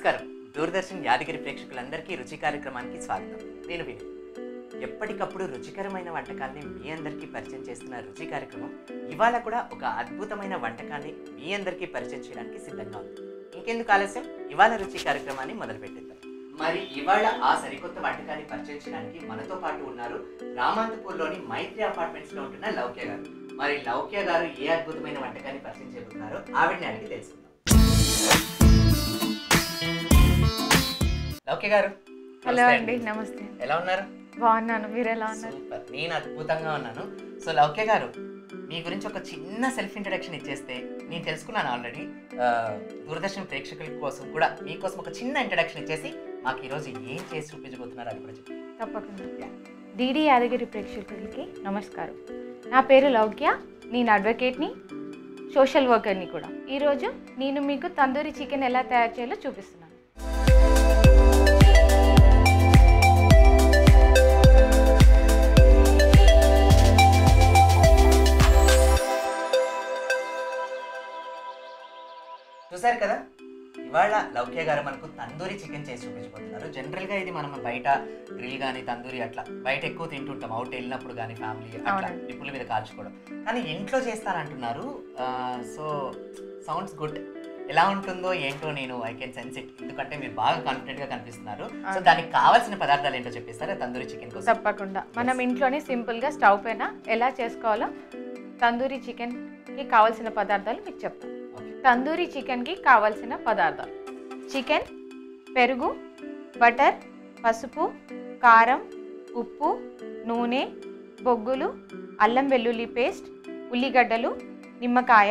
నమస్కారం. దూరదర్శన్ యాదగిరి ప్రేక్షకులందరికీ రుచి కార్యక్రమానికి స్వాగతం. నేను వినయ్. ఎప్పటికప్పుడు రుచికరమైన వంటకాల్ని మీ అందరికీ పరిచయం చేస్తున్న రుచి కార్యక్రమం ఇవాళ కూడా ఒక అద్భుతమైన వంటకాన్ని మీ అందరికీ పరిచయం చేయడానికి సిద్ధంగా ఉంది. ఇంకెందుకు ఆలస్యం, ఇవాళ రుచి కార్యక్రమాన్ని మొదలుపెట్టేద్దాం. మరి ఇవాళ ఆ సరికొత్త వంటకాన్ని పరిచయం చేయడానికి మనతో పాటు ఉన్నారు రామాంతపూర్లోని మైత్రి అపార్ట్మెంట్స్లో ఉంటున్న లౌక్య గారు. మరి లౌక్య గారు ఏ అద్భుతమైన వంటకాన్ని పరిచయం చేయబోతున్నారో ఆవిడని అడిగి తెలుసుకుందాం. లౌక్య గారు, హలో అండి. నమస్తే. ఎలా ఉన్నారు? బాగున్నాను, మీరు ఎలా ఉన్నారు? సూపర్, నేను అద్భుతంగా ఉన్నాను. సో లౌక్య గారు, మీ గురించి ఒక చిన్న సెల్ఫ్ ఇంట్రడక్షన్ ఇచ్చేస్తే, నేను తెలుసుకున్నాను ఆల్రెడీ. దూరదర్శన్ ప్రేక్షకుల కోసం కూడా మీకోసం ఒక చిన్న ఇంట్రడక్షన్ ఇచ్చేసి మాకు ఈరోజు ఏం చేసి చూపించబోతున్నారు అది కూడా చెప్పండి. తప్పకుండా. డిడి యాదగిరి ప్రేక్షకులకి నమస్కారం. నా పేరు లౌక్య, నేను అడ్వకేట్ని, సోషల్ వర్కర్ని కూడా. ఈరోజు నేను మీకు తందూరి చికెన్ ఎలా తయారు చేయాలో చూపిస్తున్నాను. చూసారు కదా, ఇవాళ లౌక్య గారు మనకు తందూరి చికెన్ చేసి చూపించబోతున్నారు. జనరల్గా ఇది మనం బయట గ్రిల్ కానీ తందూరి అట్లా బయట ఎక్కువ తింటుంటాం, అవుట్ వెళ్ళినప్పుడు కానీ ఫ్యామిలీ అట్లా నిప్పుల మీద కాల్చుకోవడం. కానీ ఇంట్లో చేస్తానంటున్నారు. So sounds good. ఎలా ఉంటుందో ఏంటో నేను ఐ కెన్ సెన్స్ ఇట్, ఎందుకంటే మీరు బాగా కాన్ఫిడెంట్గా కనిపిస్తున్నారు. సో దానికి కావాల్సిన పదార్థాలు ఏంటో చెప్పిస్తారా తందూరి చికెన్ కోసం? తప్పకుండా. మనం ఇంట్లోనే సింపుల్గా స్టవ్ పైన ఎలా చేసుకోవాలో తందూరి చికెన్కి కావాల్సిన పదార్థాలు మీకు చెప్తాను. తందూరి చికెన్కి కావాల్సిన పదార్థాలు: చికెన్, పెరుగు, బటర్, పసుపు, కారం, ఉప్పు, నూనె, బొగ్గులు, అల్లం వెల్లుల్లి పేస్ట్, ఉల్లిగడ్డలు, నిమ్మకాయ,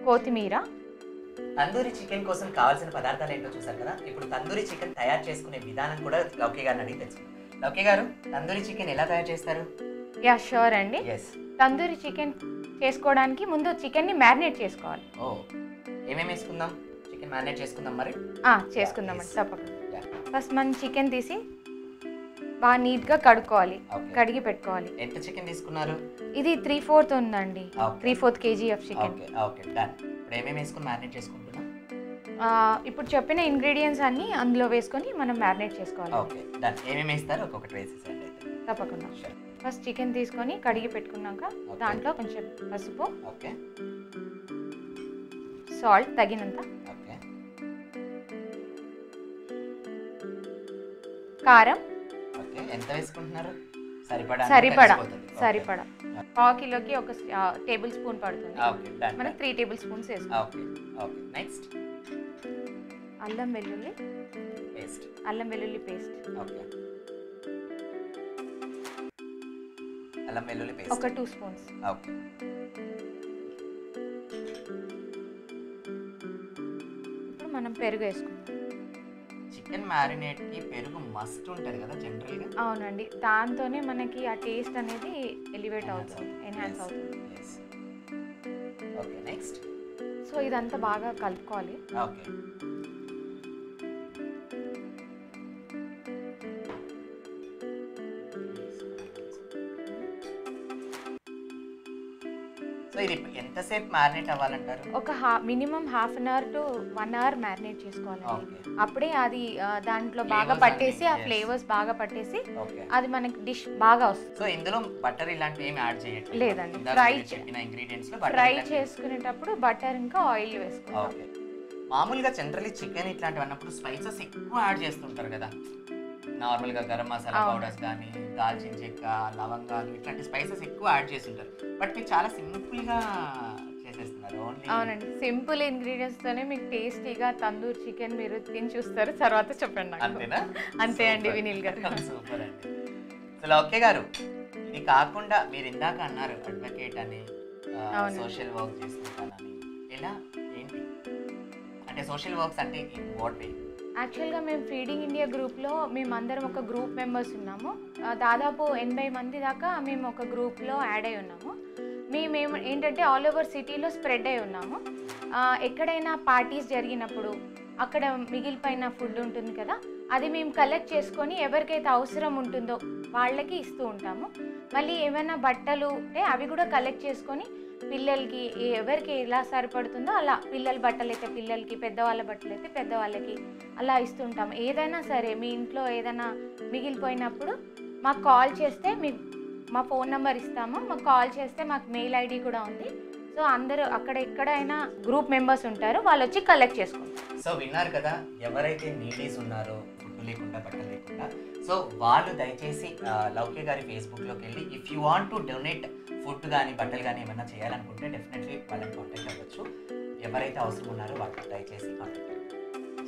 కొత్తిమీర. తందూరి చికెన్ కోసం కావాల్సిన పదార్థాలు ఏంటో చూసారు కదా. ఇప్పుడు తందూరి చికెన్ తయారు చేసుకునే విధానం కూడా లౌక్య గారిని అడిగి తెలుసుకుందాం. లౌక్య గారు, తందూరి చికెన్ ఎలా తయారు చేస్తారు? యా, షూర్ అండి. ఎస్. తందూరి చికెన్ చేసుకోవడానికి ముందు చికెన్ని మ్యారినేట్ చేసుకోవాలి. ఓ, ఏమేమి వేసుకుందాం? చికెన్ మ్యారినేట్ చేసుకుందాం మరి. చేసుకుందామండి, తప్పకుండా. ఫస్ట్ మనం చికెన్ తీసి బాగా నీట్గా కడుక్కోవాలి, కడిగి పెట్టుకోవాలి. ఎంత చికెన్ తీసుకున్నారు? ఇది 3/4 ఉందండి. 3/4 kg of chicken. Okay, done. ఇప్పుడు ఏమేమి వేసుకుని మ్యారినేట్ చేసుకుంటున్నాం? ఇప్పుడు చెప్పిన ఇంగ్రీడియంట్స్ అన్నీ అందులో వేసుకొని మనం మ్యారినేట్ చేసుకోవాలి. Okay, done. ఏమేమి వేస్తారు ఒక్కొక్కటి వేసేసండి అయితే. తప్పకుండా. ఫస్ట్ చికెన్ తీసుకొని కడిగి పెట్టుకున్నాక దాంట్లో కొంచెం పసుపు, ఓకే, సాల్ట్ తగినంత, ఓకే, కారం. ఓకే, ఎంత వేసుకుంటున్నారు? సరిపడా. సరిపడా. 1/4 కిలోకి 1 టేబుల్ స్పూన్ పడుతుంది. Okay, done. మనం 3 టేబుల్ స్పూన్స్ వేసుకోవాలి. Okay, okay. నెక్స్ట్ అల్లం వెల్లుల్లి పేస్ట్. ఓకే, అల్లం వెల్లుల్లి పేస్ట్ ఒక 2 స్పూన్స్. ఓకే. ఇప్పుడు మనం పెరుగు వేసుకుందాం. చికెన్ మ్యారినేట్ కి పెరుగు మస్ట్ ఉంటుంది కదా జనరల్ గా? అవునండి, దాంతోనే మనకి ఆ టేస్ట్ అనేది ఎలివేట్ అవుతుంది, ఎన్హాన్స్ అవుతుంది. Okay, next. సో ఇదంతా బాగా కలుపుకోవాలి. ఓకే, సో ఇది ఎంతసేపు మ్యారినేట్ అవ్వాలంటారు? ఒక minimum 1/2 hour to 1 hour marinate చేసుకోవాలండి. అప్పుడే అది దాంట్లో బాగా పట్టేసి, ఆ ఫ్లేవర్స్ బాగా పట్టేసి అది మనకి డిష్ బాగా వస్తుంది. సో ఇందులో బటర్ ఇలాంటివి ఏమి యాడ్ చేయట్లేదు? లేదండి. ఫ్రై చేసుకునేటప్పుడు బటర్ ఇంకా ఆయిల్ వేసుకోవాలి. మామూలుగా జనరల్లీ చికెన్ ఇట్లాంటివి అన్నప్పుడు స్పైసెస్ ఎక్కువ యాడ్ చేస్తుంటారు కదా. నార్మల్గా గరం మసాలా పౌడర్స్ కానీ, దాల్చిన చెక్క, లవంగాలు ఇట్లాంటి స్పైసెస్ ఎక్కువ యాడ్ చేస్తుంటారు. బట్ మీరు చాలా సింపుల్గా చేసేస్తున్నారు. అవునండి, సింపుల్ ఇంగ్రీడియంట్స్ తోనే మీకు టేస్టీగా తందూరి చికెన్ మీరు తిని చూస్తారు, తర్వాత చెప్పండి. అంతేనా? అంతే అండి వినీల్ గారు. సూపర్ అండి. సో ఓకే గారు, ఇది కాకుండా మీరు ఇందాక అన్నారు అడ్వకేట్ అని, సోషల్ వర్క్ చేస్తుంటానని. ఎలా ఏంటి అంటే సోషల్ వర్క్స్ అంటే వాట్ వే? యాక్చువల్గా మేము ఫీడింగ్ ఇండియా గ్రూప్లో మేమందరం ఒక గ్రూప్ మెంబర్స్ ఉన్నాము. దాదాపు 80 మంది దాకా మేము ఒక గ్రూప్లో యాడ్ అయి ఉన్నాము. మేము ఏంటంటే ఆల్ ఓవర్ సిటీలో స్ప్రెడ్ అయి ఉన్నాము. ఎక్కడైనా పార్టీస్ జరిగినప్పుడు అక్కడ మిగిలిపోయిన ఫుడ్ ఉంటుంది కదా, అది మేము కలెక్ట్ చేసుకొని ఎవరికైతే అవసరం ఉంటుందో వాళ్ళకి ఇస్తూ ఉంటాము. మళ్ళీ ఏమైనా బట్టలు ఉంటే అవి కూడా కలెక్ట్ చేసుకొని పిల్లలకి ఎవరికి ఎలా సరిపడుతుందో అలా, పిల్లల బట్టలు అయితే పిల్లలకి, పెద్దవాళ్ళ బట్టలు అయితే పెద్దవాళ్ళకి అలా ఇస్తుంటాం. ఏదైనా సరే మీ ఇంట్లో ఏదైనా మిగిలిపోయినప్పుడు మాకు కాల్ చేస్తే మా ఫోన్ నెంబర్ ఇస్తాము, మాకు కాల్ చేస్తే మాకు మెయిల్ ఐడి కూడా ఉంది. సో అందరూ అక్కడ ఎక్కడైనా గ్రూప్ మెంబర్స్ ఉంటారు, వాళ్ళు వచ్చి కలెక్ట్ చేసుకుంటారు. సో విన్నారు కదా, ఎవరైతే నీడీస్ ఉన్నారో ఫుడ్ లేకుండా బట్టలు లేకుండా, సో వాళ్ళు దయచేసి లౌక్య గారి ఫేస్బుక్లోకి వెళ్ళి if you want to donate food కానీ బట్టలు కానీ ఏమైనా చేయాలనుకుంటే డెఫినెట్లీ వాళ్ళని కాంటాక్ట్ అవ్వచ్చు. ఎవరైతే అవసరం ఉన్నారో వాళ్ళు దయచేసి కాంటాక్ట్ అవ్వచ్చు.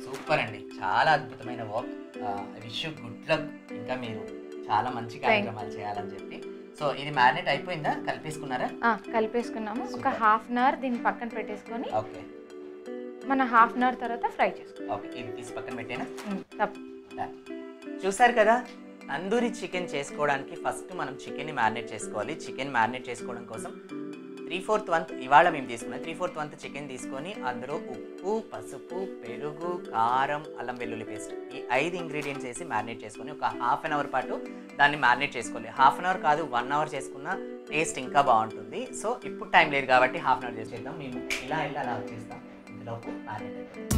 సూపర్ అండి, చాలా అద్భుతమైన work. Wish you good luck, ఇంకా మీరు చాలా మంచి కార్యక్రమాలు చేయాలని చెప్పి. సో ఇది మ్యారినేట్ అయిపోయిందా, కలిపేసుకున్నారా? కలిపేసుకున్నాము. ఒక హాఫ్ అన్ అవర్ దీన్ని పక్కన పెట్టేసుకొని ఓకే, మన హాఫ్ అన్ అవర్ తర్వాత ఫ్రై చేసుకుంటాం. ఓకే, ఇది తీసి పక్కన పెట్టేనా? తప్పు. చూసారు కదా, తందూరి చికెన్ చేసుకోవడానికి ఫస్ట్ మనం చికెన్ని మ్యారినేట్ చేసుకోవాలి. చికెన్ మ్యారినేట్ చేసుకోవడం కోసం 3/4 వంత్ ఇవాళ మేము తీసుకున్నాం. 3/4 వంత్ చికెన్ తీసుకొని అందులో ఉప్పు, పసుపు, పెరుగు, కారం, అల్లం వెల్లుల్లి పేస్ట్ ఈ 5 ఇంగ్రీడియంట్స్ వేసి మ్యారినేట్ చేసుకొని ఒక హాఫ్ అన్ అవర్ పాటు దాన్ని మ్యారినేట్ చేసుకోవాలి. హాఫ్ అన్ అవర్ కాదు, 1 అవర్ చేసుకున్న టేస్ట్ ఇంకా బాగుంటుంది. సో ఇప్పుడు టైం లేదు కాబట్టి హాఫ్ అన్ అవర్ చేసేద్దాం. మేము ఇలా అలా చేస్తాం, ఇందులోపు మ్యారినేట్ అయిపోతుంది.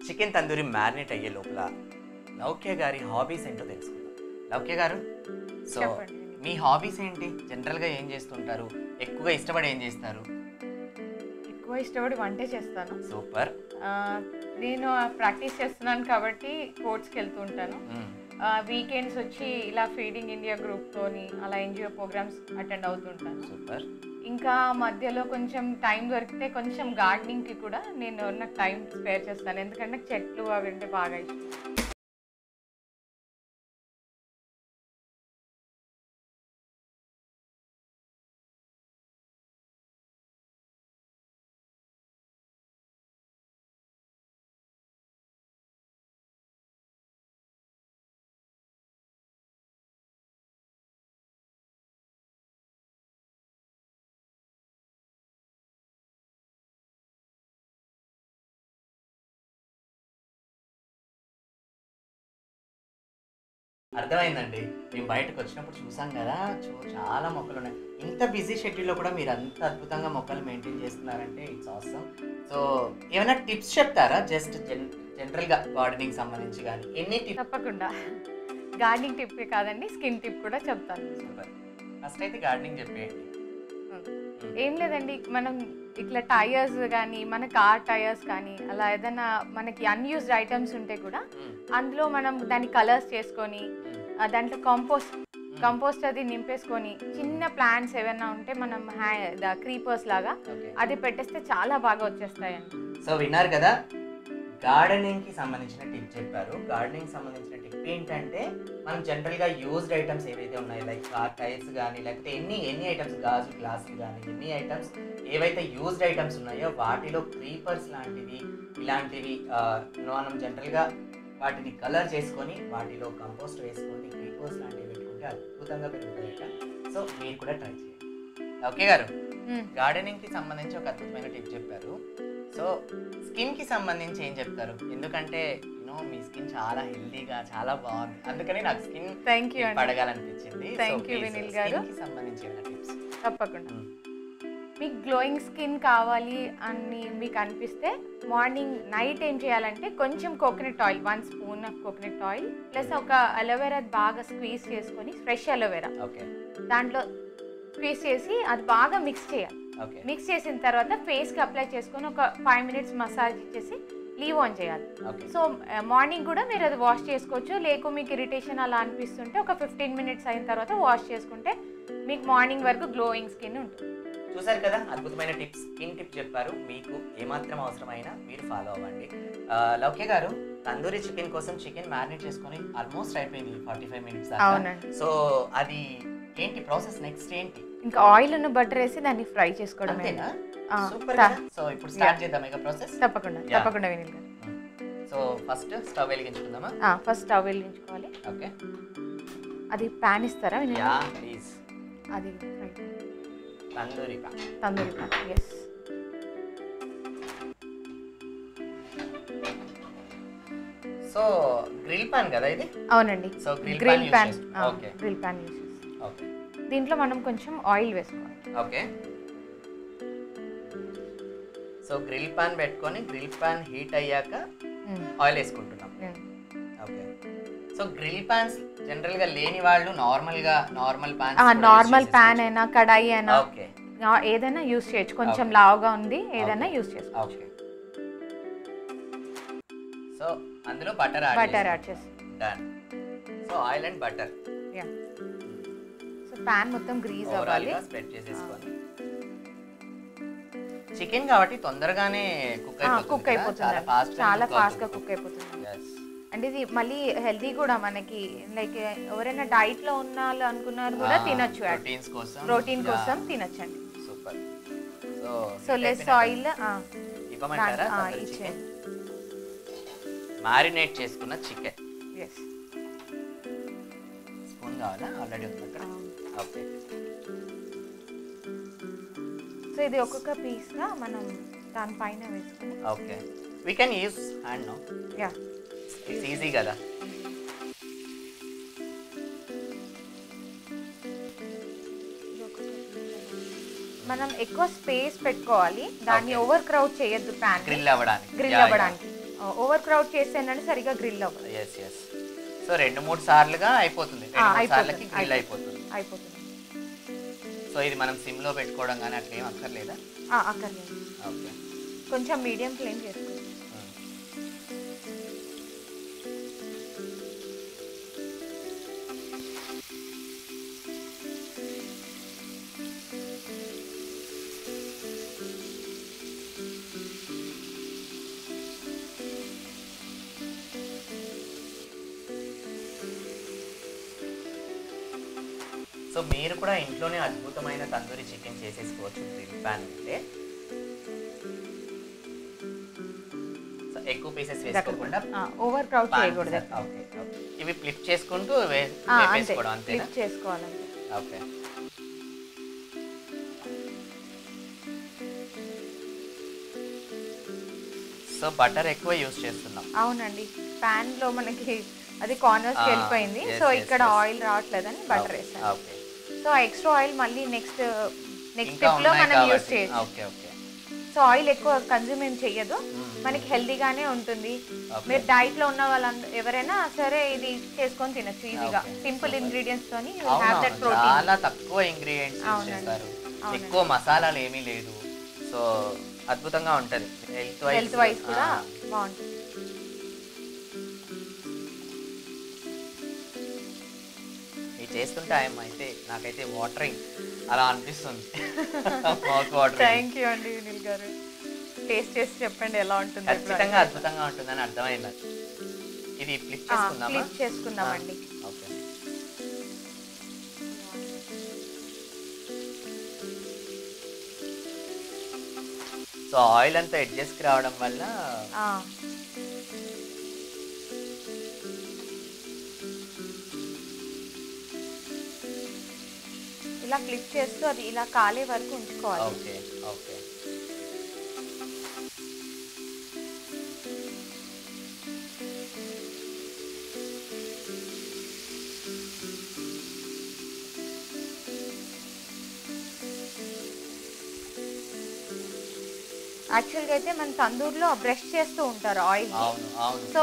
చికెన్ తందూరి మ్యారినేట్ అయ్యే లోపల లౌక్య గారి హాబీస్ ఏంటో తెలుసుకుందాం. లౌక్య గారు, సో మీ హాబీస్ ఏంటి? జనరల్గా ఏం చేస్తుంటారు? ఎక్కువగా ఇష్టపడి ఏం చేస్తారు? ఎక్కువ ఇష్టపడి వంటే చేస్తాను. సూపర్. నేను ప్రాక్టీస్ చేస్తున్నాను కాబట్టి కోర్ట్స్కి వెళ్తూ ఉంటాను. వీకెండ్స్ వచ్చి ఇలా ఫీడింగ్ ఇండియా గ్రూప్తోని అలా ఎన్జిఓ ప్రోగ్రామ్స్ అటెండ్ అవుతుంటాను. సూపర్. ఇంకా మధ్యలో కొంచెం టైం దొరికితే కొంచెం గార్డెనింగ్కి కూడా నాకు టైం స్పేర్ చేస్తాను, ఎందుకంటే నాకు చెట్లు అవి అంటే బాగా ఇష్టం. అర్థమైందండి, మేము బయటకు వచ్చినప్పుడు చూసాం కదా, చాలా మొక్కలు ఉన్నాయి. ఇంత బిజీ షెడ్యూల్లో కూడా మీరు అంత అద్భుతంగా మొక్కలు మెయింటైన్ చేస్తున్నారంటే ఇట్స్ ఆసమ్. సో ఏమైనా టిప్స్ చెప్తారా? జస్ట్ జనరల్గా గార్డెనింగ్ సంబంధించి కానీ ఎన్ని టిప్స్? తప్పకుండా. గార్డెనింగ్ టిప్ కాదండి, స్కిన్ టిప్ కూడా చెప్తాను. ఫస్ట్ అయితే గార్డెనింగ్ చెప్పేయండి. ఏం లేదండి, మనం ఇట్లా టైర్స్ కానీ, మన కార్ టైర్స్ కానీ అలా ఏదైనా మనకి అన్యూజ్డ్ ఐటమ్స్ ఉంటే కూడా అందులో మనం దాన్ని కలర్స్ చేసుకొని దాంట్లో కంపోస్ట్ అది నింపేసుకొని చిన్న ప్లాంట్స్ ఏమైనా ఉంటే మనం క్రీపర్స్ లాగా అది పెట్టేస్తే చాలా బాగా వచ్చేస్తాయండి. సో విన్నారు కదా, గార్డెనింగ్కి సంబంధించిన టిప్ చెప్పారు. గార్డెనింగ్ సంబంధించిన టిప్ ఏంటంటే మనం జనరల్గా యూజ్డ్ ఐటమ్స్ ఏవైతే ఉన్నాయో లైక్ కార్ టైర్స్ కానీ లేకపోతే ఎన్ని ఐటమ్స్, గాజు గ్లాసులు కానీ ఎన్ని ఐటమ్స్ ఏవైతే యూజ్డ్ ఐటమ్స్ ఉన్నాయో వాటిలో క్రీపర్స్ లాంటివి ఇలాంటివి మనం జనరల్గా వాటిని కలర్ చేసుకొని వాటిలో కంపోస్ట్ వేసుకొని క్రీపర్స్ లాంటివి పెట్టుకుంటే అద్భుతంగా పెరుగుతాయట. సో మీరు కూడా ట్రై చేయండి. ఓకే గారు, గార్డెనింగ్కి సంబంధించి ఒక అద్భుతమైన టిప్ చెప్పారు. సో స్కిన్కి సంబంధించి ఏం చెప్తారు? ఎందుకంటే మీ స్కిన్ చాలా హెల్దీగా చాలా బాగుంది, అందుకని నాకు స్కిన్ పడగాలనిపించింది. స్కిన్కి సంబంధించి ఏమైనా టిప్స్? తప్పకుండా. మీకు గ్లోయింగ్ స్కిన్ కావాలి అని మీకు అనిపిస్తే నైట్ ఏం చేయాలంటే కొంచెం coconut oil, 1 spoon of coconut oil plus ఒక అలోవెరా బాగా స్క్వీజ్ చేసుకొని, ఫ్రెష్ అలోవెరా దాంట్లో స్క్వీజ్ చేసి అది బాగా మిక్స్ చేయాలి. మిక్స్ చేసిన తర్వాత ఫేస్కి అప్లై చేసుకొని ఒక 5 మినిట్స్ మసాజ్ ఇచ్చేసి లీవ్ ఆన్ చేయాలి. సో మార్నింగ్ కూడా మీరు అది వాష్ చేసుకోవచ్చు, లేకు మీకు ఇరిటేషన్ అలా అనిపిస్తుంటే ఒక 15 మినిట్స్ అయిన తర్వాత వాష్ చేసుకుంటే మీకు మార్నింగ్ వరకు గ్లోయింగ్ స్కిన్ ఉంటుంది. చూసారు కదా, అద్భుతమైన టిప్స్, స్కిన్ టిప్ చెప్పారు. మీకు ఏమాత్రం అవసరమైనా మీరు ఫాలో అవ్వండి. లౌక్య గారు, తందూరి చికెన్ కోసం చికెన్ మ్యారినేట్ చేసుకొని ఆల్మోస్ట్ అయిపోయింది 45 మినిట్స్ దాకా. సో అది ఏంటి ప్రాసెస్? నెక్స్ట్ ఏంటి? ఇంకా ఆయిల్ ఉన్న బటర్ వేసి దాన్ని ఫ్రై చేసుకోవడం. సో ఇప్పుడు స్టార్ట్ చేద్దాం ఇక ప్రాసెస్. తప్పకుండా వినిల్ గారు. సో ఫస్ట్ స్టవ్ వెలిగించుకుందామా? ఫస్ట్ స్టవ్ వెలిగించుకోవాలి. ఓకే, అది ప్యాన్ ఇస్తారా? Yeah please. అది tandoori pan. Yes. So grill pan కదా ఇది? అవునండి. So grill pan. Okay, grill pan use. Okay, దీంట్లో మనం కొంచెం ఆయిల్ వేసుకోవాలి. ఓకే. సో గ్రిల్ పాన్ పెట్టుకొని గ్రిల్ పాన్ హీట్ అయ్యాక ఆయిల్ వేసుకుంటున్నాం. ఓకే. సో గ్రిల్ పాన్స్ జనరల్గా లేని వాళ్ళు నార్మల్ పాన్ అయినా కడాయి అయినా ఓకే ఏదైనా యూస్ చేయొచ్చు. కొంచెం లావుగా ఉంది ఏదైనా యూస్ చేసుకోవచ్చు. ఓకే. సో అందులో బటర్ యాడ్ చేసి done. So oil and butter so pan మొత్తం గ్రీజ్ అవ్వాలి. స్ప్రెడ్ చేసేసుకోవాలి. చికెన్ కాబట్టి తొందరగానే కుక్ అయిపోతుంది. చాలా ఫాస్ట్ గా కుక్ అయిపోతుంది. అంటే ఇది మళ్ళీ హెల్తీ కూడా మనకి. లైక్ ఎవరైనా డైట్ లో ఉన్నారు అనుకున్నారు కూడా తినొచ్చు. ప్రోటీన్ కోసం తినొచ్చండి. సూపర్. సో లెస్ ఆయిల్ ఇవ్వమంటారా? మ్యారినేట్ చేసుకున్న చికెన్ స్పూన్ కావాలా? ఆల్రెడీ ఉంది అక్కడ. ఓకే. సో ఇది ఒక్కొక్క పీస్ గా మనం దానిపైన వేసుకుని. Okay. We can use hand no. Yeah it's easy కదా. మనం ఎక్కువ స్పేస్ పెట్టుకోవాలి. దాన్ని ఓవర్ క్రౌడ్ చేయొద్దు. ప్యాన్ గ్రిల్ అవ్వడానికి ఓవర్ క్రౌడ్ చేస్తేనంటే సరిగా గ్రిల్ అవ్వదు. yes yes. సో 2-3 సార్లుగా అయిపోతుంది. 2-3 సార్లకి గ్రిల్ అయిపోతుంది. సో ఇది మనం సిమ్ లో పెట్టుకోవడం కానీ అట్లా ఏం అక్కర్లేదా? అక్కర్లేదు. ఓకే. కొంచెం మీడియం ఫ్లేమ్ చేసుకోవాలి. సో మీరు కూడా ఇంట్లోనే అద్భుతమైన తందూరి చికెన్ చేసేసుకోవచ్చు గ్రిల్ ప్యాన్ ఉంటే. సో ఎక్కువ పీసెస్ వేసుకోకుండా ఓవర్ క్రౌడ్ చేయకూడదు. ఓకే. ఇవి ఫ్లిప్ చేసుకుంటూ వేసుకోవడం అంతేనా? ఫ్లిప్ చేసుకోవాలంటే. ఓకే. సో బటర్ ఎక్కువ యూస్ చేస్తున్నాం. అవునండి. ప్యాన్ లో మనకి అది కార్నర్స్ వెళ్ళిపోయింది. సో ఇక్కడ ఆయిల్ రావట్లేదని బటర్ వేసాను. ఓకే. సో ఎక్స్ట్రా ఆయిల్ మళ్ళీ నెక్స్ట్ స్టెప్ లో మనం యూస్ చేయొచ్చు. Okay okay. సో ఆయిల్ ఎక్కువ కన్జ్యూమ్ ఏం చెయ్యదు. మనకి హెల్దీగానే ఉంటుంది. మీరు డైట్ లో ఉన్న వాళ్ళందరూ ఎవరైనా సరే ఇది చేసుకొని తినొచ్చు ఈజీగా. సింపుల్ ఇంగ్రీడియంట్స్ తోని చాలా తక్కువ ఇంగ్రీడియంట్స్ యూస్ చేస్తారు. ఎక్కువ మసాలాలు ఏమీ లేదు. సో అద్భుతంగా ఉంటది. హెల్త్ వైస్ కూడా బాగుంటుంది. చేస్తుంటే అయితే నాకైతే వాటరింగ్ అలా అనిపిస్తుంది. థ్యాంక్ యూ అండి వినిల్ గారు. టేస్ట్ చేసి చెప్పండి ఎలా ఉంటుంది. ఖచ్చితంగా అద్భుతంగా ఉంటుందని అర్థమైంది. ఇది ఫ్లిప్ చేసుకుందామండి. ఓకే. సో ఆయిల్ అంతా అడ్జస్ట్ రావడం వల్ల ఇలా ఫ్లిప్ చేస్తూ అది ఇలా కాలే వరకు ఉంచుకోవాలి. Okay okay. యాక్చువల్గా అయితే మన తందూరులో బ్రష్ చేస్తూ ఉంటారు ఆయిల్. సో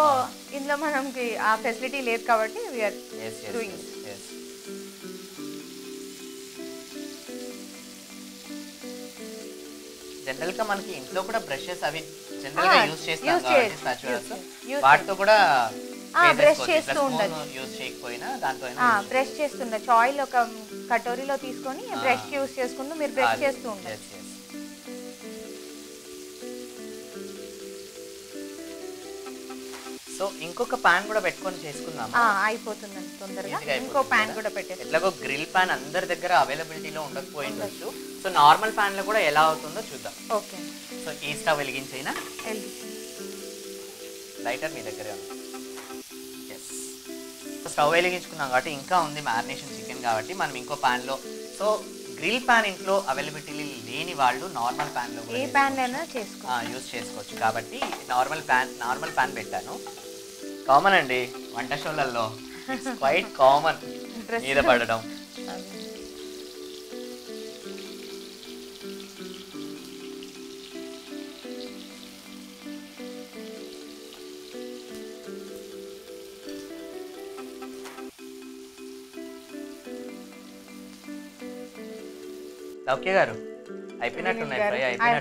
ఇందులో మనకి ఆ ఫెసిలిటీ లేదు కాబట్టి వీఆర్ డూయింగ్. జనరల్ గా మనకి ఇంట్లో కూడా బ్రషెస్ అవి జనరల్ గా యూస్ చేస్తాం కాబట్టి స్పాచులాస్ వాటితో కూడా బ్రష్ చేస్తూ ఉండొచ్చు. యూస్ చేయకపోయినా దాంతో బ్రష్ చేస్తుండొచ్చు. ఆయిల్ ఒక కటోరీలో తీసుకొని బ్రష్ యూస్ చేసుకుంటూ మీరు బ్రష్ చేస్తూ ఉండొచ్చు. సో ఇంకొక పాన్ కూడా పెట్టుకొని చేసుకుందాం. అయిపోతుందండి తొందరగా. ఇంకో పాన్ కూడా పెట్టేసి ఎట్లాగో గ్రిల్ పాన్ అందరి దగ్గర అవైలబిలిటీలో ఉండకపోయిండొచ్చు. సో నార్మల్ పాన్ లో కూడా ఎలా అవుతుందో చూద్దాం. ఓకే. సో ఈ స్టవ్ వెలిగించైనా లైటర్ మీ దగ్గరే ఉంది. ఎస్. స్టవ్ వెలిగించుకున్నాం కాబట్టి ఇంకా ఉంది మ్యారినేషన్ చికెన్ కాబట్టి మనం ఇంకో పాన్ లో. సో గ్రిల్ పాన్ ఇంట్లో అవైలబిలిటీ లేని వాళ్ళు నార్మల్ పాన్ లో ఏ పాన్ అయినా యూస్ చేసుకోవచ్చు. కాబట్టి నార్మల్ పాన్ పెట్టాను. కామన్ అండి వంట షోలలో, క్వైట్ కామన్ మీద పడడం. ఓకే గారు అయిపోయినట్టున్నాయి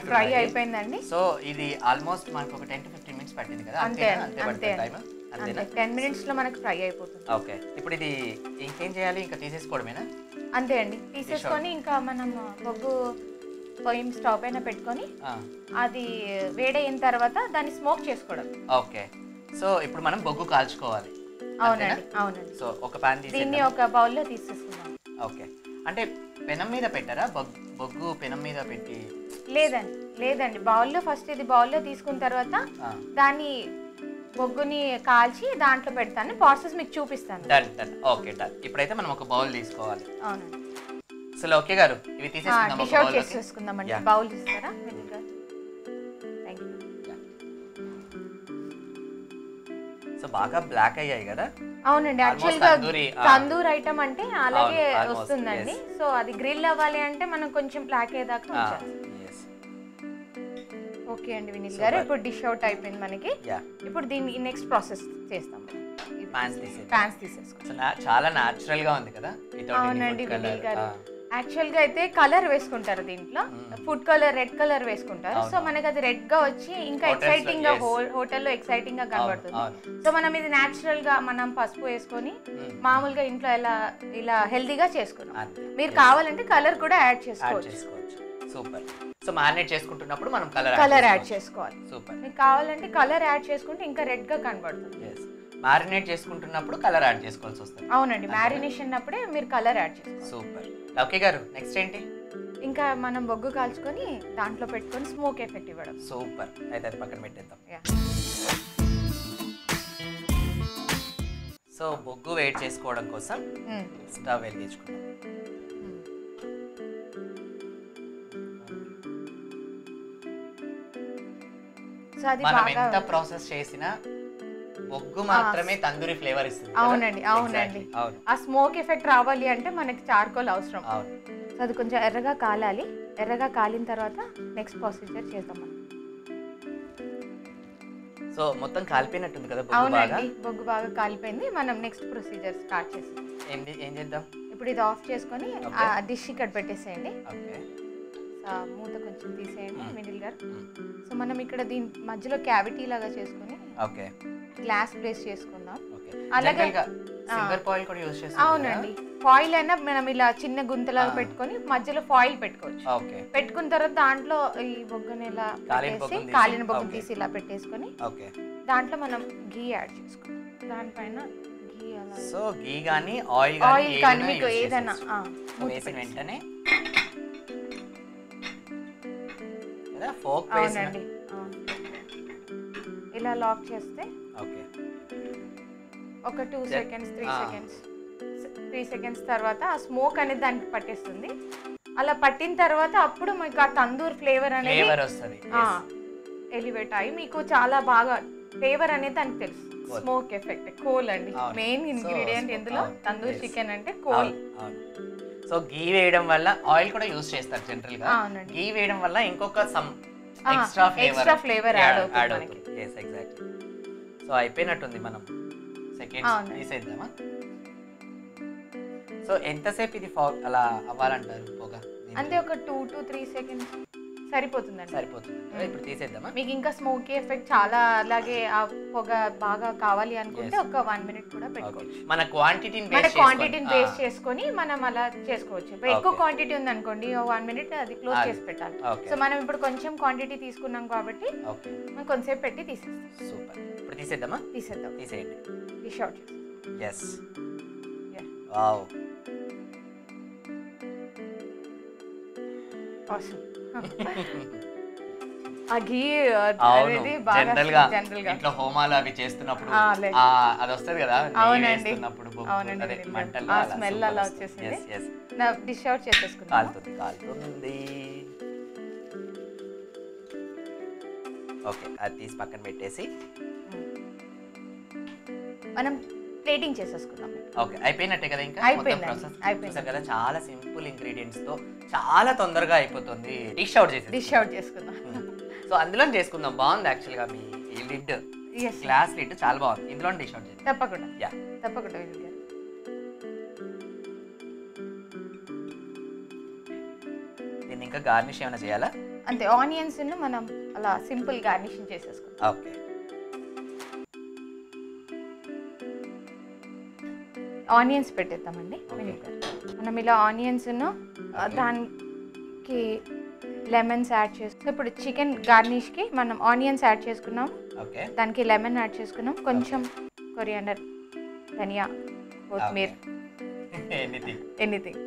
ఫ్రై అయిపోయిందండి. సో ఇది ఆల్మోస్ట్ మనకు ఒక 10 to 15 minutes పట్టింది కదా? అంతే అంతే పడుతుంది టైం? అంతే 10 minutes లో మనకు ఫ్రై అయిపోతుంది. ఓకే ఇప్పుడు ఇది ఇంకేం చేయాలి? ఇంకా తీసేసుకోవడమేనా? అంతే అండి, తీసేసుకొని ఇంకా మనం బొగ్గు పొయ్యి స్టవ్ పైన పెట్టుకొని అది వేడైన తర్వాత దాన్ని స్మోక్ చేసుకోవడం. ఓకే సో ఇప్పుడు మనం బొగ్గు కాల్చుకోవాలి. అవునండి అవునండి. సో ఒక పాన్ తీసి దీన్ని ఒక బౌల్లో తీసేసుకుందాం. ఓకే అంటే పెనం మీద పెట్టారా? బొగ్గు పెనం మీద పెట్టి? లేదండి బౌల్లో ఫస్ట్ ఇది బౌల్లో తీసుకున్న తర్వాత దాన్ని బొగ్గుని కాల్చి దాంట్లో పెడతాను. ప్రాసెస్ మీకు చూపిస్తాను. Done okay done. ఇప్పుడైతే మనం ఒక బౌల్ తీసుకోవాలి. అవునండి. సో ఓకే గారు ఇవి తీసేసుకుందాం. డిష్ అవుట్ చేసేసుకుందామండి. బౌల్ తీస్తారా? సో బాగా బ్లాక్ అయ్యాయి కదా? అవునండి, యాక్చువల్ గా తందూర్ ఐటమ్ అంటే అలాగే వస్తుందండి. సో అది గ్రిల్ అవ్వాలి అంటే మనం కొంచెం బ్లాక్ అయ్యేదాకా ఉంచాలి. ఓకే అండి వినీల్ గారు, ఇప్పుడు డిష్ అవుట్ అయిపోయింది మనకి. ఇప్పుడు దీన్ని నెక్స్ట్ ప్రాసెస్ చేస్తాం. ప్యాన్స్ తీసేసుకోండి. చాలా న్యాచురల్ గా ఉంది కదా? అవునండి వినీల్ గారు, యాక్చువల్ గా అయితే కలర్ వేసుకుంటారు దీంట్లో, ఫుడ్ కలర్ రెడ్ కలర్ వేసుకుంటారు. సో మనకి అది రెడ్ గా వచ్చి ఇంకా ఎక్సైటింగ్ గా హోటల్లో ఎక్సైటింగ్ గా కనబడుతుంది. సో మనం ఇది న్యాచురల్ గా మనం పసుపు వేసుకొని మామూలుగా ఇంట్లో ఇలా హెల్దీగా చేసుకున్నాం. మీరు కావాలంటే కలర్ కూడా యాడ్ చేసుకోవచ్చు. సూపర్. సో మ్యారినేట్ చేసుకుంటున్నప్పుడు మనం కలర్ యాడ్ చేసుకోవాలి. సూపర్. మీకు కావాలంటే కలర్ యాడ్ చేసుకుంటే ఇంకా రెడ్ గా కనబడుతుంది. మ్యారినేట్ చేసుకుంటున్నప్పుడు కలర్ యాడ్ చేసుకోవాల్సి వస్తుంది. అవునండి, మ్యారినేషన్ అప్పుడే మీరు కలర్ యాడ్ చేసుకోవాలి. సూపర్. ఓకే గారు నెక్స్ట్ ఏంటి? ఇంకా మనం బొగ్గు కాల్చుకొని దాంట్లో పెట్టుకొని స్మోక్ ఎఫెక్ట్ ఇవ్వడం. సూపర్. అయితే అది పక్కన పెట్టేద్దాం. సో బొగ్గు వేడి చేసుకోవడం కోసం స్టవ్ వెలిగించుకుందాం. మనం ఎంత ప్రాసెస్ చేసినా బొగ్గు మాత్రమే తందూరి ఫ్లేవర్ ఇస్తుంది. అవునండి అవునండి. ఆ స్మోక్ ఎఫెక్ట్ రావాలి అంటే మనకి చార్కోల్ అవసరం. సో అది కొంచెం ఎర్రగా కాలాలి. ఎర్రగా కాలిన తర్వాత నెక్స్ట్ ప్రొసీజర్ చేద్దాం మనం. సో మొత్తం కాలిపోయినట్టుంది కదా? అవునండి, బొగ్గు బాగా కాలిపోయింది. మనం నెక్స్ట్ ప్రొసీజర్ స్టార్ట్ చేస్తాం. ఏం చేద్దాం? ఇప్పుడు ఇది ఆఫ్ చేసుకొని ఆ డిష్ ఇక్కడ పెట్టేసేయండి. మూత కొంచెం తీసేయండి మిడిల్ గారు. సో మనం ఇక్కడ దీని మధ్యలో క్యావిటీ లాగా చేసుకొని గ్లాస్ ప్లేస్ చేసుకుందాం. అలాగే అవునండి, ఫాయిల్ అయినా మనం ఇలా చిన్న గుంతలాగా పెట్టుకొని మధ్యలో ఫాయిల్ పెట్టుకోవచ్చు. పెట్టుకున్న తర్వాత దాంట్లో ఈ బొగ్గుని ఇలా పెట్టేసి కాలిన బొగ్గు తీసి ఇలా పెట్టేసుకొని దాంట్లో మనం ఘీ యాడ్ చేసుకుంటాం. దానిపైన ఘీ అలా సో ఘీ గానీ ఆయిల్ కానీ మీకు ఏదైనా వెంటనే అవునండి ఇలా లాక్ చేస్తే ఒక 2 seconds 3 seconds తర్వాత ఆ స్మోక్ అనేది దానికి పట్టేస్తుంది. అలా పట్టిన తర్వాత అప్పుడు మీకు ఆ తందూర్ ఫ్లేవర్ అనేది ఎలివేట్ అయ్యి మీకు చాలా బాగా ఫ్లేవర్ అనేది దానికి తెలుసు. స్మోక్ ఎఫెక్ట్ కోల్ అండి మెయిన్ ఇంగ్రీడియంట్ ఇందులో. తందూర్ చికెన్ అంటే కోల్. సో ఘీ వేయడం వల్ల ఆయిల్ కూడా యూజ్ చేస్తారు జనరల్ గా. ఘీ వేయడం వల్ల ఇంకొక సమ్ ఎక్స్ట్రా ఫ్లేవర్ యాడ్ అవుతుంది. yes exactly. సో అయిపోయినట్టుంది. మనం సెకండ్స్ తీసేద్దామా? సో ఎంతసేపు ఇది అలా అవ్వాలంటారు పొగ? అంటే ఒక 2 to 3 seconds సరిపోతుందండి. ఇప్పుడు తీసేద్దామా? మీకు ఇంకా స్మోకీ ఎఫెక్ట్ చాలా అలాగే ఆ పొగ బాగా కావాలి అనుకుంటే ఒక 1 minute కూడా పెట్టుకోవచ్చు. మన క్వాంటిటీని బేస్ చేసుకొని మనం అలా చేసుకోవచ్చు. ఎక్కువ క్వాంటిటీ ఉంది అనుకోండి 1 minute అది క్లోజ్ చేసి పెట్టాలి. సో మనం ఇప్పుడు కొంచెం క్వాంటిటీ తీసుకున్నాం కాబట్టి మనం కొంచెంసేపు పెట్టి తీసేస్తాం. సూపర్. ఇప్పుడు తీసేద్దామా? తీసేయండి. డిష్ అవుట్ చేస్తాం. yes wow awesome. ఆ ఘీ అనేది బాగా జనరల్ గా ఇంట్లో హోమాలు అవి చేస్తున్నప్పుడు అది వస్తది కదా? అవునండి అదే మంటల్లో ఆ స్మెల్ అలా వచ్చేసింది. నా డిష్ అవుట్ చేసేసుకుందాం. కాలుతుంది. ఓకే అది తీసి పక్కన పెట్టేసి మనం ప్లేటింగ్ చేసేసుకుందాం. ఓకే అయిపోయినట్టే కదా? ఇంకా అయిపోయింది కదా? చాలా సింపుల్ ఇంగ్రీడియంట్స్ తో చాలా తొందరగా అయిపోతుంది. డిష్ అవుట్ చేసుకుందాం. సో అందులో చేసుకుందాం. బాగుంది యాక్చువల్ గా మీ లిడ్, గ్లాస్ లిడ్ చాలా బాగుంది. ఇందులో డిష్ అవుట్ చేద్దాం. తప్పకుండా దీన్ని ఇంకా గార్నిష్ ఏమైనా చేయాలా? అంతే, ఆనియన్స్ మనం అలా సింపుల్ గార్నిషింగ్ చేసేసుకుంటాం. ఓకే. ఆనియన్స్ పెట్టేద్దామండి. మనం ఇలా ఆనియన్స్ దానికి లెమన్స్ యాడ్ చేసుకున్నాం. ఇప్పుడు చికెన్ గార్నిష్కి మనం ఆనియన్స్ యాడ్ చేసుకున్నాం, ఓకే, దానికి లెమన్ యాడ్ చేసుకున్నాం, కొంచెం కొరియాండర్, ధనియా, కొత్తిమీర, ఎనీథింగ్.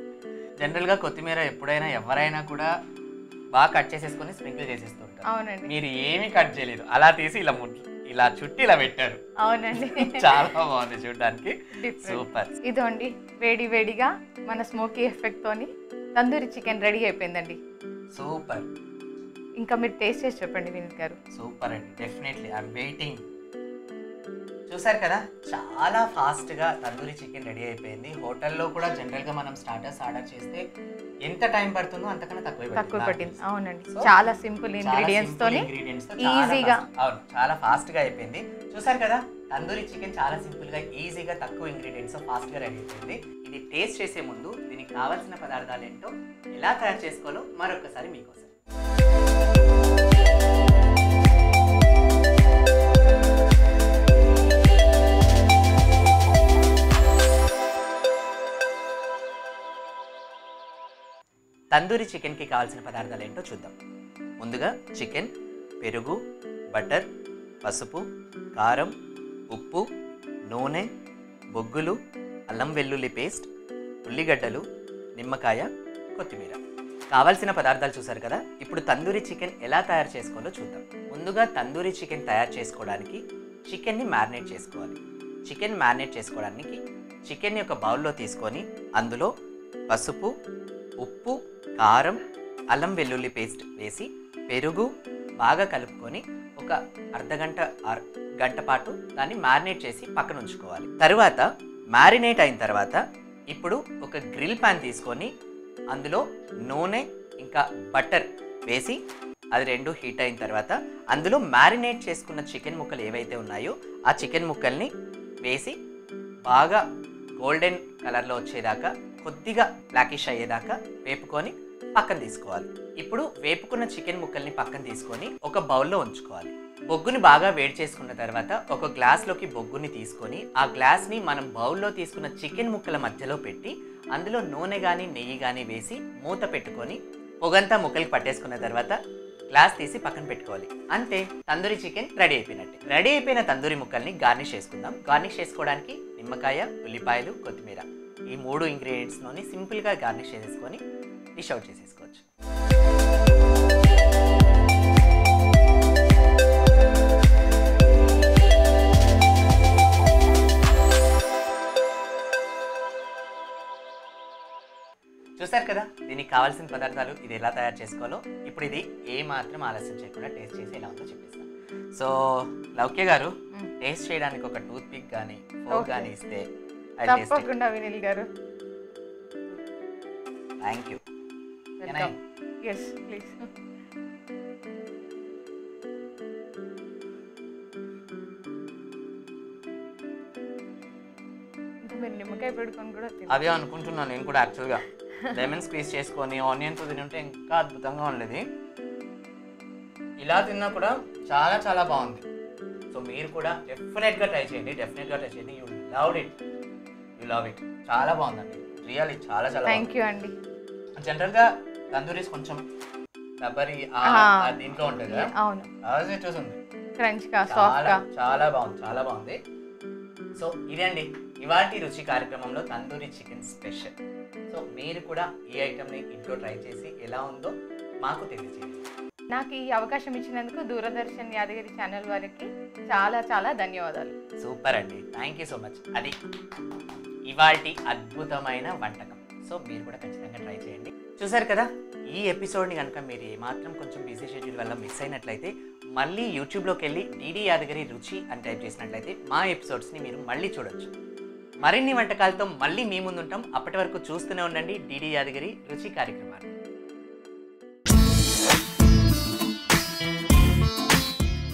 జనరల్గా కొత్తిమీర ఎప్పుడైనా ఎవరైనా కూడా బాగా కట్ చేసేసుకొని స్ప్రింకిల్ చేసేస్తూ ఉంటారు. అవునండి. మీరు ఏమీ కట్ చేయలేదు, అలా తీసి ఇలా చుట్టి ఇలా పెట్టారు. అవునండి. చాలా బాగుంది చూడడానికి. సూపర్. ఇదండి వేడి వేడిగా మన స్మోకీ ఎఫెక్ట్ తోని తందూరి చికెన్ రెడీ అయిపోయిందండి. సూపర్. ఇంకా మీరు టేస్ట్ చేసి చెప్పండి వినీత్ గారు. సూపర్ అండి, డెఫినెట్లీ ఐఎమ్ వెయిటింగ్. చూసారు కదా, చాలా ఫాస్ట్గా తందూరి చికెన్ రెడీ అయిపోయింది. హోటల్లో కూడా జనరల్గా మనం స్టార్టర్స్ ఆర్డర్ చేస్తే ఎంత టైం పడుతుందో అంతకన్నా తక్కువ పట్టింది. అవునండి, చాలా సింపుల్ ఇంగ్రీడియంట్స్ తోని ఈజీగా, అవును, చాలా ఫాస్ట్గా అయిపోయింది. చూసారు కదా, తందూరి చికెన్ చాలా సింపుల్గా, ఈజీగా, తక్కువ ఇంగ్రీడియంట్స్ ఫాస్ట్గా రెడీ అయిపోయింది. ఇది టేస్ట్ చేసే ముందు దీనికి కావాల్సిన పదార్థాలు ఏంటో, ఎలా తయారు చేసుకోవాలో మరొకసారి మీకోసం. తందూరి చికెన్కి కావాల్సిన పదార్థాలు ఏంటో చూద్దాం. ముందుగా చికెన్, పెరుగు, బటర్, పసుపు, కారం, ఉప్పు, నూనె, బొగ్గులు, అల్లం వెల్లుల్లి పేస్ట్, ఉల్లిగడ్డలు, నిమ్మకాయ, కొత్తిమీర. కావాల్సిన పదార్థాలు చూసారు కదా. ఇప్పుడు తందూరి చికెన్ ఎలా తయారు చేసుకోవాలో చూద్దాం. ముందుగా తందూరి చికెన్ తయారు చేసుకోవడానికి చికెన్ని మ్యారినేట్ చేసుకోవాలి. చికెన్ మ్యారినేట్ చేసుకోవడానికి చికెన్ని ఒక బౌల్లో తీసుకొని అందులో పసుపు, ఉప్పు, కారం, అల్లం వెల్లుల్లి పేస్ట్ వేసి పెరుగు బాగా కలుపుకొని ఒక గంట పాటు దాన్ని మ్యారినేట్ చేసి పక్కన ఉంచుకోవాలి. తరువాత మ్యారినేట్ అయిన తర్వాత ఇప్పుడు ఒక గ్రిల్ ప్యాన్ తీసుకొని అందులో నూనె ఇంకా బటర్ వేసి అది రెండు హీట్ అయిన తర్వాత అందులో మ్యారినేట్ చేసుకున్న చికెన్ ముక్కలు ఏవైతే ఉన్నాయో ఆ చికెన్ ముక్కల్ని వేసి బాగా గోల్డెన్ కలర్లో వచ్చేదాకా, కొద్దిగా బ్లాకిష్ అయ్యేదాకా వేపుకొని పక్కన తీసుకోవాలి. ఇప్పుడు వేపుకున్న చికెన్ ముక్కల్ని పక్కన తీసుకొని ఒక బౌల్లో ఉంచుకోవాలి. బొగ్గుని బాగా వేడి చేసుకున్న తర్వాత ఒక గ్లాస్లోకి బొగ్గుని తీసుకొని ఆ గ్లాస్ని మనం బౌల్లో తీసుకున్న చికెన్ ముక్కల మధ్యలో పెట్టి అందులో నూనె కానీ నెయ్యి కానీ వేసి మూత పెట్టుకొని పొగంతా ముక్కలకి పట్టేసుకున్న తర్వాత గ్లాస్ తీసి పక్కన పెట్టుకోవాలి. అంతే, తందూరి చికెన్ రెడీ అయిపోయినట్టే. రెడీ అయిపోయిన తందూరి ముక్కల్ని గార్నిష్ చేసుకుందాం. గార్నిష్ చేసుకోవడానికి నిమ్మకాయ, ఉల్లిపాయలు, కొత్తిమీర, ఈ 3 ఇంగ్రీడియంట్స్లోని సింపుల్గా గార్నిష్ చేసేసుకొని డిష్ అవుట్ చేసేసుకోవచ్చు. చూసారు కదా, దీనికి కావాల్సిన పదార్థాలు, ఇది ఎలా తయారు చేసుకోవాలో. ఇప్పుడు ఇది ఏ మాత్రం ఆలస్యం చేయకుండా టేస్ట్ చేసి ఎలా ఉందో చెప్పేస్తాను. సో లౌక్య గారు, టేస్ట్ చేయడానికి ఒక టూత్ పిక్ కానీ ఫోక్ కానీ ఇస్తే తప్పకుండా వినిల్ గారు. Thank you. Yes, please. మీరు నిమ్మకాయ పెట్టుకొని కూడా అదే అనుకుంటున్నాను నేను కూడా. యాక్చువల్గా లెమన్ స్క్వీజ్ చేసుకొని ఆనియన్తో తింటే ఇంకా అద్భుతంగా ఉండేది. ఇలా తిన్నా కూడా చాలా చాలా బాగుంది. సో మీరు కూడా డెఫినెట్గా ట్రై చేయండి. You love it. చాలా బాగుందండి, రియల్లీ చాలా చాలా. థ్యాంక్ యూ అండి. జనరల్గా తందూరీస్ కొంచెం రబ్బరీ దీంట్లో ఉంటుంది కదా. అవును, అదే చూసింది క్రంచ్గా, సాఫ్ట్గా, చాలా బాగుంది. సో ఇదే అండి ఇవాల్టి రుచి కార్యక్రమంలో తందూరి చికెన్ స్పెషల్. సో మీరు కూడా ఈ ఐటమ్ని ఇంట్లో ట్రై చేసి ఎలా ఉందో మాకు తెలియజేయండి. నాకు ఈ అవకాశం ఇచ్చినందుకు దూరదర్శన్ యాదగిరి ఛానల్ వారికి చాలా చాలా ధన్యవాదాలు. సూపర్ అండి, థ్యాంక్ యూ సో మచ్. అది ఇవాల్టి అద్భుతమైన వంటకం. సో మీరు కూడా ఖచ్చితంగా ట్రై చేయండి. చూసారు కదా, ఈ ఎపిసోడ్ని కనుక మీరు ఏమాత్రం కొంచెం బిజీ షెడ్యూల్ వల్ల మిస్ అయినట్లయితే మళ్ళీ యూట్యూబ్లోకి వెళ్ళి డీడీ యాదగిరి రుచి అని టైప్ చేసినట్లయితే మా ఎపిసోడ్స్ని మీరు మళ్ళీ చూడొచ్చు. మరిన్ని వంటకాలతో మళ్ళీ మీ ముందు ఉంటాం. అప్పటి వరకు చూస్తూనే ఉండండి డీడీ యాదగిరి రుచి కార్యక్రమాన్ని.